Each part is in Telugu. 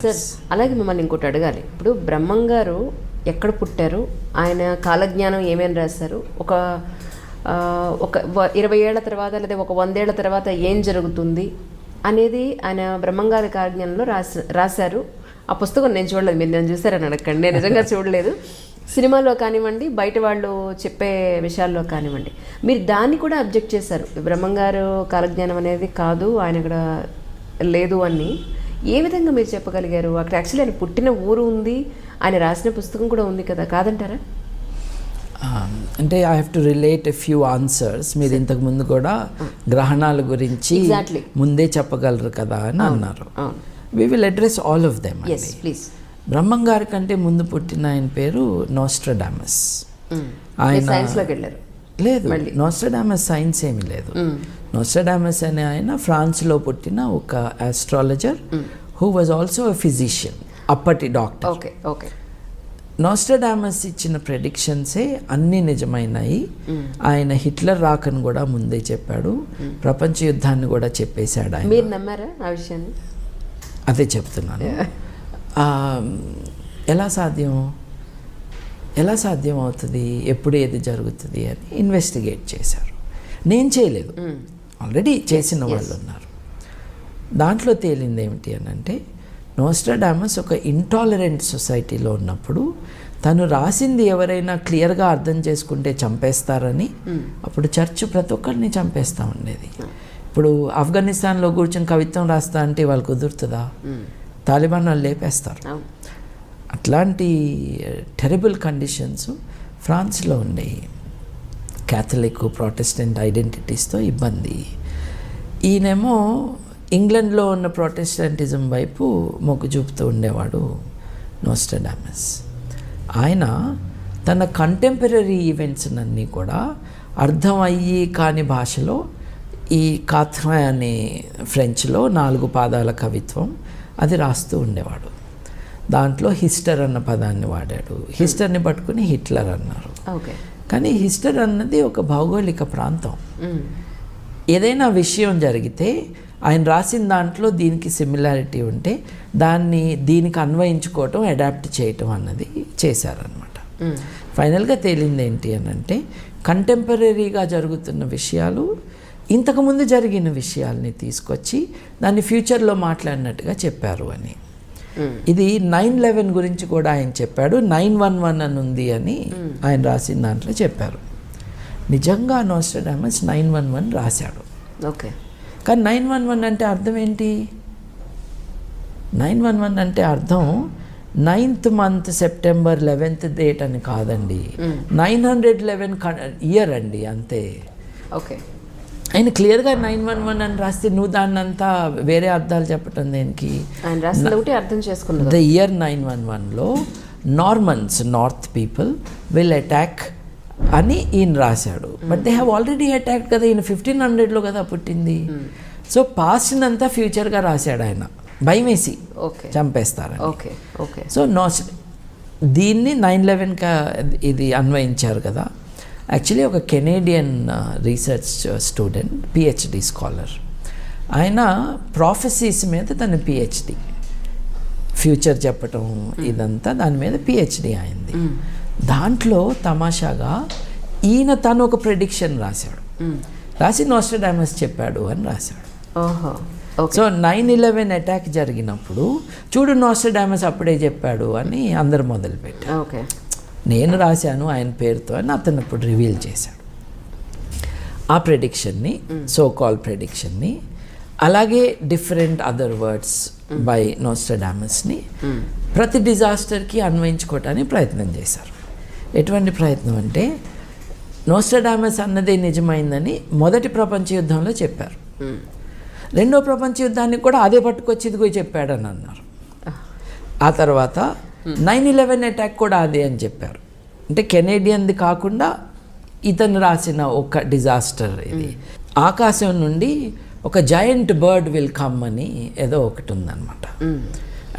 సార్ అలాగే మిమ్మల్ని ఇంకోటి అడగాలి. ఇప్పుడు బ్రహ్మం గారు ఎక్కడ పుట్టారు, ఆయన కాలజ్ఞానం ఏమేమి రాశారు, ఒక 20 ఏళ్ల తర్వాత లేదా ఒక 100 ఏళ్ల తర్వాత ఏం జరుగుతుంది అనేది ఆయన బ్రహ్మంగారి కాలజ్ఞానంలో రాశారు. ఆ పుస్తకం నేను చూడలేదు, మీరు నేను చూసారని అడగండి, నేను నిజంగా చూడలేదు. సినిమాలో కానివ్వండి, బయట వాళ్ళు చెప్పే విషయాల్లో కానివ్వండి, మీరు దాన్ని కూడా అబ్జెక్ట్ చేశారు. బ్రహ్మంగారు కాలజ్ఞానం అనేది కాదు, ఆయన ఇక్కడ లేదు అని. ఏ విధంగా మీరు చెప్పగలిగారు? అక్కడ యాక్చువల్లీ ఆయన పుట్టిన ఊరు ఉంది, ఆయన రాసిన పుస్తకం కూడా ఉంది కదా, కాదంటారా? అంటే I have to relate a few answers. మీరు ఇంతకు ముందు కూడా గ్రహణాల గురించి ముందే చెప్పగలరు కదా అని అన్నారు. We will address all of them. Brahmam గారి కంటే ముందు పుట్టిన ఆయన పేరు నోస్ట్రడామస్. ఆయన లేదు, నోస్ట్రడామస్ సైన్స్ ఏమీ లేదు. నోస్ట్రడామస్ అనే ఆయన ఫ్రాన్స్లో పుట్టిన ఒక astrologer who was also a physician, అప్పటి డాక్టర్. నోస్ట్రడామస్ ఇచ్చిన ప్రెడిక్షన్సే అన్నీ నిజమైనాయి. ఆయన హిట్లర్ రాకను కూడా ముందే చెప్పాడు, ప్రపంచ యుద్ధాన్ని కూడా చెప్పేశాడు ఆయన. మీరు నమ్మారా ఆ విషయాన్ని? అదే చెప్తున్నాను. ఎలా సాధ్యం అవుతుంది, ఎప్పుడు ఏది జరుగుతుంది అని ఇన్వెస్టిగేట్ చేశారు. నేను చేయలేదు, ఆల్రెడీ చేసిన వాళ్ళు ఉన్నారు. దాంట్లో తేలింది ఏమిటి అని అంటే, నోస్ట్రడామస్ ఒక ఇంటాలరెంట్ సొసైటీలో ఉన్నప్పుడు తను రాసింది ఎవరైనా క్లియర్గా అర్థం చేసుకుంటే చంపేస్తారని అప్పుడు చర్చ్ ప్రతి ఒక్కరిని చంపేస్తూ ఉండేది. ఇప్పుడు ఆఫ్ఘనిస్తాన్లో కూర్చొని కవిత్వం రాస్తా అంటే వాళ్ళు కుదురుతుందా? తాలిబాన్ వాళ్ళు లేపేస్తారు. అట్లాంటి టెరబుల్ కండిషన్స్ ఫ్రాన్స్లో ఉండేవి. క్యాథలిక్ ప్రొటెస్టెంట్ ఐడెంటిటీస్తో ఇబ్బంది. ఈయనేమో ఇంగ్లాండ్లో ఉన్న ప్రొటెస్టెంటిజం వైపు మొగ్గు చూపుతూ ఉండేవాడు నోస్ట్రడామస్. ఆయన తన కంటెంపరీ ఈవెంట్స్ అన్నీ కూడా అర్థం అయ్యి కాని భాషలో, ఈ కాథ్రా అనే ఫ్రెంచ్లో 4 పాదాల కవిత్వం అది రాస్తూ ఉండేవాడు. దాంట్లో హిస్టర్ అన్న పదాన్ని వాడాడు. హిస్టర్ని పట్టుకుని హిట్లర్ అన్నారు. కానీ హిస్టర్ అన్నది ఒక భౌగోళిక ప్రాంతం. ఏదైనా విషయం జరిగితే ఆయన రాసిన దాంట్లో దీనికి సిమిలారిటీ ఉంటే దాన్ని దీనికి అన్వయించుకోవటం, అడాప్ట్ చేయటం అన్నది చేశారనమాట. ఫైనల్గా తేలింది ఏంటి అని అంటే, కంటెంపరీగా జరుగుతున్న విషయాలు ఇంతకుముందు జరిగిన విషయాల్ని తీసుకొచ్చి దాన్ని ఫ్యూచర్లో మాట్లాడినట్టుగా చెప్పారు అని. ఇది 9/11 గురించి కూడా ఆయన చెప్పాడు. 9/11 అని ఉంది అని ఆయన రాసిన దాంట్లో చెప్పారు. నిజంగా నోస్ట్రడామస్ 9/11 రాశాడు. కానీ 9/11 అంటే అర్థం ఏంటి? 9/11 అంటే అర్థం 9th month September 11th date అని కాదండి. 911 ఇయర్ అండి, అంతే. ఆయన క్లియర్గా 9/11 అని రాస్తే నువ్వు దాన్ని అంతా వేరే అర్థాలు చెప్పటం దేనికి? అర్థం చేసుకున్నది. ద ఇయర్ 911లో Normans, north people will attack అని ఈయన రాశాడు. But they have already attacked కదా, ఈయన 1500లో కదా పుట్టింది. సో పాస్ట్నంతా ఫ్యూచర్గా రాశాడు ఆయన, భయమేసి చంపేస్తారని. సో దీన్ని 9/11గా ఇది అన్వయించారు కదా. యాక్చువల్లీ ఒక Canadian research student, PhD scholar, ఆయన ప్రాఫెసీస్ మీద తన పిహెచ్డి, ఫ్యూచర్ చెప్పటం ఇదంతా దాని మీద పిహెచ్డి అయింది. దాంట్లో తమాషాగా ఈయన తను ఒక ప్రెడిక్షన్ రాశాడు. రాసి నోస్ట్రడామస్ చెప్పాడు అని రాశాడు. సో 9/11 అటాక్ జరిగినప్పుడు చూడు నోస్ట్రడామస్ అప్పుడే చెప్పాడు అని అందరు మొదలుపెట్టారు. నేను రాశాను ఆయన పేరుతో అని అతను ఇప్పుడు రివీల్ చేశాడు ఆ ప్రెడిక్షన్ని, సో కాల్ ప్రెడిక్షన్ని. అలాగే డిఫరెంట్ అదర్ వర్డ్స్ బై నోస్ట్రడామస్ని ప్రతి డిజాస్టర్కి అన్వయించుకోవటానికి ప్రయత్నం చేశారు. ఎటువంటి ప్రయత్నం అంటే, నోస్ట్రడామస్ అన్నదే నిజమైందని మొదటి ప్రపంచ యుద్ధంలో చెప్పారు. రెండో ప్రపంచ యుద్ధానికి కూడా అదే పట్టుకొచ్చి ఇదిగో చెప్పాడని అన్నారు. ఆ తర్వాత 9/11 అటాక్ కూడా అదే అని చెప్పారు. అంటే కెనేడియన్ది కాకుండా ఇతను రాసిన ఒక డిజాస్టర్ ఇది. ఆకాశం నుండి ఒక జాయింట్ బర్డ్ విల్ కమ్ అని ఏదో ఒకటి ఉందన్నమాట.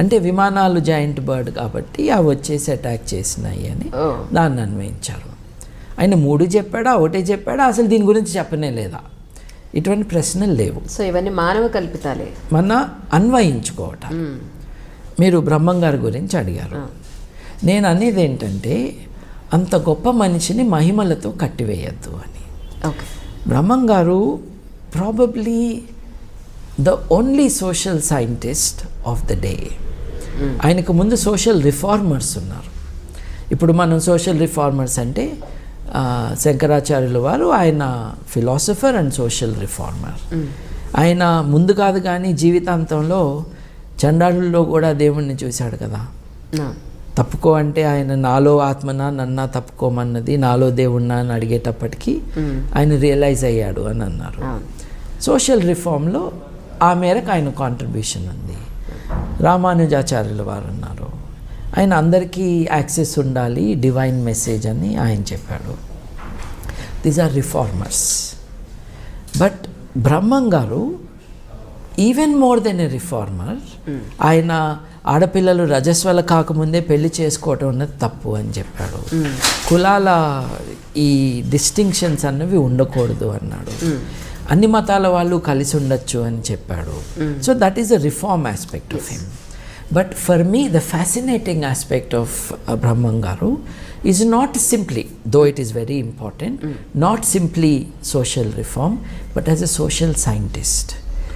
అంటే విమానాలు జాయింట్ బర్డ్ కాబట్టి అవి వచ్చేసి అటాక్ చేసినాయి అని దాన్ని అన్వయించారు. ఆయన 3 చెప్పాడా, 1 చెప్పాడా, అసలు దీని గురించి చెప్పనే లేదా? ఇటువంటి ప్రశ్నలు లేవు. సో ఇవన్నీ మానవ కల్పితాలే, మన అన్వయించుకోవటం. మీరు బ్రహ్మంగారి గురించి అడిగారు. నేను అనేది ఏంటంటే అంత గొప్ప మనిషిని మహిమలతో కట్టివేయద్దు అని. ఓకే. బ్రహ్మంగారు probably the only social scientist of the day. ఆయనకు ముందు సోషల్ రిఫార్మర్స్ ఉన్నారు. ఇప్పుడు మనం సోషల్ రిఫార్మర్స్ అంటే శంకరాచార్యుల వారు ఆయన ఫిలాసఫర్ అండ్ సోషల్ రిఫార్మర్. ఆయన ముందు కాదు కానీ జీవితాంతంలో చండాలుల్లో కూడా దేవుణ్ణి చూశాడు కదా. తప్పుకో అంటే ఆయన నాలో ఆత్మనా నన్నా తప్పుకోమన్నది, నాలో దేవుణ్ణా అని అడిగేటప్పటికీ ఆయన రియలైజ్ అయ్యాడు అని అన్నారు. సోషల్ రిఫార్మ్లో ఆ మేరకు ఆయన కాంట్రిబ్యూషన్ ఉంది. రామానుజాచార్యుల వారు ఉన్నారు. ఆయన అందరికీ యాక్సెస్ ఉండాలి, డివైన్ మెసేజ్ అని ఆయన చెప్పాడు. These are reformers. But Brahmam garu even more than a reformer. ఆయన ఆడపిల్లలు రజస్వల కాకముందే పెళ్లి చేసుకోవటం అన్నది తప్పు అని చెప్పాడు. కులాల ఈ డిస్టింక్షన్స్ అన్నవి ఉండకూడదు అన్నాడు. అన్ని మతాల వాళ్ళు కలిసి ఉండొచ్చు అని చెప్పాడు. So that is the reform aspect of him. But for me the fascinating aspect of Brahmam garu is not simply, though it is very important, not simply social reform but as a social scientist.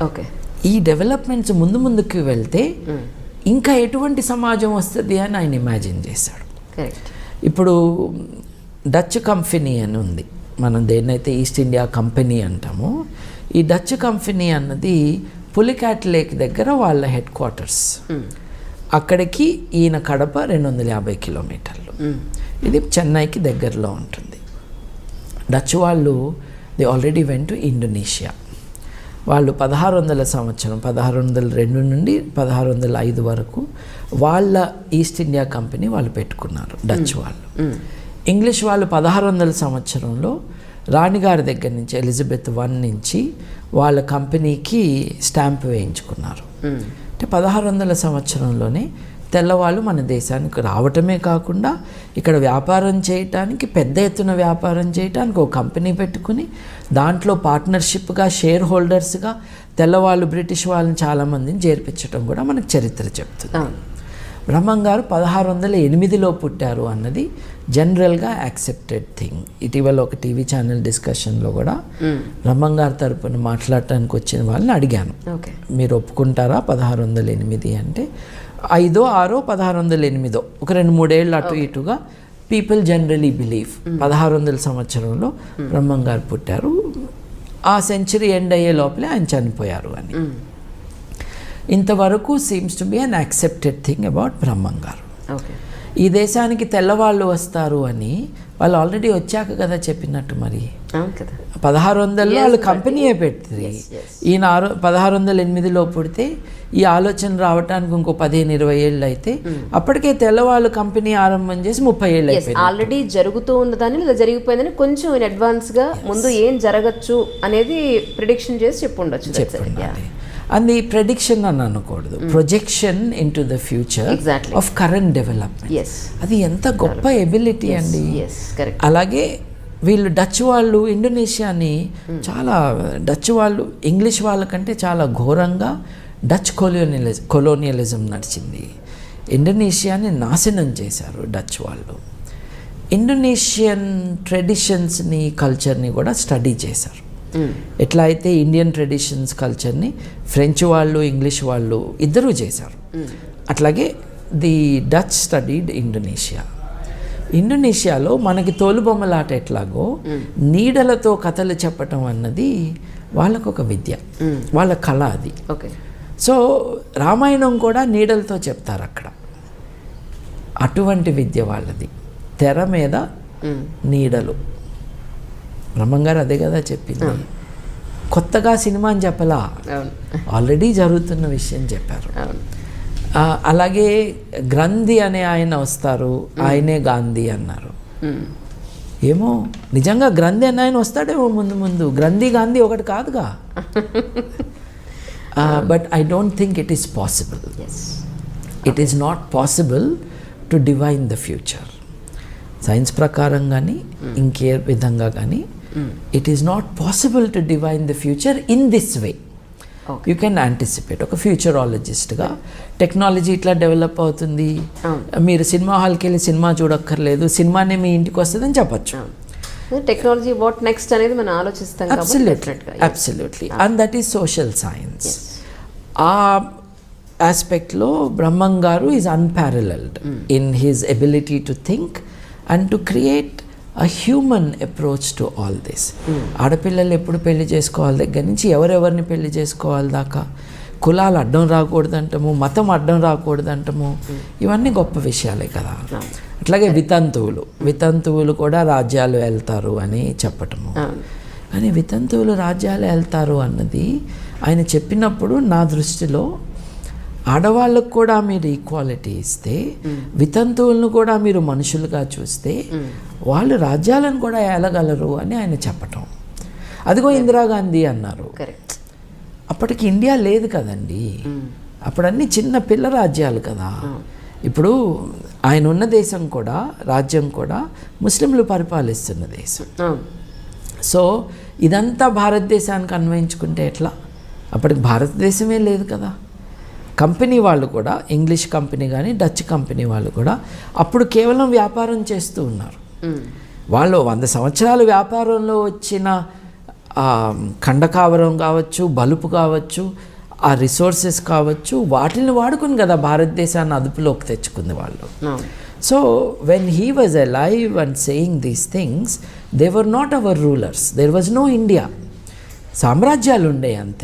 Okay. ఈ డెవలప్మెంట్స్ ముందుకు వెళ్తే ఇంకా ఎటువంటి సమాజం వస్తుంది అని ఆయన ఇమాజిన్ చేశాడు. ఇప్పుడు డచ్ కంపెనీ అని ఉంది, మనం దేన్నైతే ఈస్ట్ ఇండియా కంపెనీ అంటామో, ఈ డచ్ కంపెనీ అన్నది పులికాట్ లేక్ దగ్గర వాళ్ళ హెడ్ క్వార్టర్స్. అక్కడికి ఈయన కడప 250 కిలోమీటర్లు. ఇది చెన్నైకి దగ్గరలో ఉంటుంది. డచ్ వాళ్ళు they already went to Indonesia. వాళ్ళు 1600 సంవత్సరం 1602 నుండి 1605 వరకు వాళ్ళ ఈస్ట్ ఇండియా కంపెనీ వాళ్ళు పెట్టుకున్నారు డచ్ వాళ్ళు. ఇంగ్లీష్ వాళ్ళు 1600 సంవత్సరంలో రాణిగారి దగ్గర నుంచి ఎలిజబెత్ I నుంచి వాళ్ళ కంపెనీకి స్టాంప్ వేయించుకున్నారు. అంటే 1600 సంవత్సరంలోనే తెల్లవాళ్ళు మన దేశానికి రావటమే కాకుండా ఇక్కడ వ్యాపారం చేయటానికి, పెద్ద ఎత్తున వ్యాపారం చేయటానికి ఒక కంపెనీ పెట్టుకుని దాంట్లో పార్ట్నర్షిప్గా షేర్ హోల్డర్స్గా తెల్లవాళ్ళు బ్రిటిష్ వాళ్ళని చాలామందిని చేర్పించడం కూడా మనకు చరిత్ర చెప్తుంది. బ్రహ్మం గారు 1608లో పుట్టారు అన్నది జనరల్గా యాక్సెప్టెడ్ థింగ్. ఇటీవల ఒక టీవీ ఛానల్ డిస్కషన్లో కూడా బ్రహ్మం గారి తరపున మాట్లాడటానికి వచ్చిన వాళ్ళని అడిగాను, మీరు ఒప్పుకుంటారా 1608 అంటే 5, 6, 1608 ఒక 2-3 ఏళ్ళు అటు ఇటుగా పీపుల్ జనరలీ బిలీవ్ 1600 సంవత్సరంలో బ్రహ్మం గారు పుట్టారు, ఆ సెంచరీ ఎండ్ అయ్యే లోపలే ఆయన చనిపోయారు అని. ఇంతవరకు seems to be an accepted thing about Brahmam garu. ఈ దేశానికి తెల్లవాళ్ళు వస్తారు అని వాళ్ళు ఆల్రెడీ వచ్చాక కదా చెప్పినట్టు. మరి 1600లో వాళ్ళు కంపెనీయే పెట్టింది. ఈయన 1608లో పుడితే ఈ ఆలోచన రావడానికి ఇంకో 15-20 ఏళ్ళు అయితే అప్పటికే తెల్లవాళ్ళు కంపెనీ ఆరంభం చేసి 30 ఏళ్ళు అయిపోయింది. ఆల్రెడీ జరుగుతూ ఉన్నదాన్ని లేదా జరిగిపోయిందని కొంచెం అడ్వాన్స్గా ముందు ఏం జరగచ్చు అనేది ప్రిడిక్షన్ చేసి చెప్పుండొచ్చు. అది ప్రెడిక్షన్ అని అనకూడదు, projection in to the future of current development. అది ఎంత గొప్ప ఎబిలిటీ అండి. అలాగే వీళ్ళు డచ్ వాళ్ళు ఇండోనేషియాని చాలా, డచ్ వాళ్ళు ఇంగ్లీష్ వాళ్ళకంటే చాలా ఘోరంగా డచ్ కొలోనియలిజం నడిచింది. ఇండోనేషియాని నాశనం చేశారు డచ్ వాళ్ళు. ఇండోనేషియన్ ట్రెడిషన్స్ని, కల్చర్ని కూడా స్టడీ చేశారు. ఎట్లా అయితే ఇండియన్ ట్రెడిషన్స్ కల్చర్ని ఫ్రెంచ్ వాళ్ళు, ఇంగ్లీష్ వాళ్ళు ఇద్దరూ చేశారు, అట్లాగే ది డచ్ స్టడీడ్ ఇండోనేషియా. ఇండోనేషియాలో మనకి తోలుబొమ్మలాట ఎట్లాగో నీడలతో కథలు చెప్పటం అన్నది వాళ్ళకొక విద్య, వాళ్ళ కళ అది. సో రామాయణం కూడా నీడలతో చెప్తారు అక్కడ, అటువంటి విద్య వాళ్ళది. తెర మీద నీడలు. బ్రహ్మంగారు అదే కదా చెప్పింది, కొత్తగా సినిమా అని చెప్పలా, ఆల్రెడీ జరుగుతున్న విషయం చెప్పారు. అలాగే గ్రంథి అనే ఆయన వస్తారు, ఆయనే గాంధీ అన్నారు. ఏమో నిజంగా గ్రంథి అనే ఆయన వస్తాడేమో ముందు గ్రంథి గాంధీ ఒకటి కాదుగా. But I don't think it is possible. It is not possible to divine the future. Science ప్రకారం కానీ ఇంకే విధంగా కానీ it is not possible to divine the future in this way. You can anticipate. ఒక ఫ్యూచరాలజిస్ట్గా టెక్నాలజీ ఇట్లా డెవలప్ అవుతుంది, మీరు సినిమా హాల్కి వెళ్ళి సినిమా చూడక్కర్లేదు, సినిమానే మీ ఇంటికి వస్తుందని చెప్పచ్చు. టెక్నాలజీ వాట్ నెక్స్ట్ అనేది మనం ఆలోచిస్తాం. Absolutely. And that is social science. ఆ ఆస్పెక్ట్లో బ్రహ్మం garu is unparalleled in his ability to think and to create a human approach to all this. ఆడపిల్లలు ఎప్పుడు పెళ్లి చేసుకోవాలి దగ్గర నుంచి ఎవరెవరిని పెళ్లి చేసుకోవాలి దాకా, కులాలు అడ్డం రాకూడదంటము, మతం అడ్డం రాకూడదంటము, ఇవన్నీ గొప్ప విషయాలే కదా. అట్లాగే వితంతువులు కూడా రాజ్యాలు వెళ్తారు అని చెప్పటము. కానీ వితంతువులు రాజ్యాలు వెళ్తారు అన్నది ఆయన చెప్పినప్పుడు నా దృష్టిలో ఆడవాళ్ళకు కూడా మీరు ఈక్వాలిటీ ఇస్తే, వితంతువులను కూడా మీరు మనుషులుగా చూస్తే వాళ్ళు రాజ్యాలను కూడా ఏలగలరు అని ఆయన చెప్పటం. అదిగో ఇందిరాగాంధీ అన్నారు. అప్పటికి ఇండియా లేదు కదండి, అప్పుడు అన్ని చిన్న పిల్ల రాజ్యాలు కదా. ఇప్పుడు ఆయన ఉన్న దేశం కూడా, రాజ్యం కూడా ముస్లింలు పరిపాలిస్తున్న దేశం. సో ఇదంతా భారతదేశానికి అన్వయించుకుంటే ఎట్లా? అప్పటికి భారతదేశమే లేదు కదా. కంపెనీ వాళ్ళు కూడా, ఇంగ్లీష్ కంపెనీ కానీ డచ్ కంపెనీ వాళ్ళు కూడా అప్పుడు కేవలం వ్యాపారం చేస్తూ ఉన్నారు. వాళ్ళు 100 సంవత్సరాలు వ్యాపారంలో వచ్చిన ఖండకావరం కావచ్చు, బలుపు కావచ్చు, ఆ రిసోర్సెస్ కావచ్చు, వాటిని వాడుకుని కదా భారతదేశాన్ని అదుపులోకి తెచ్చుకుంది వాళ్ళు. So when he was alive and saying these things, they were not our rulers, there was no India. సామ్రాజ్యాలు ఉండే అంతే.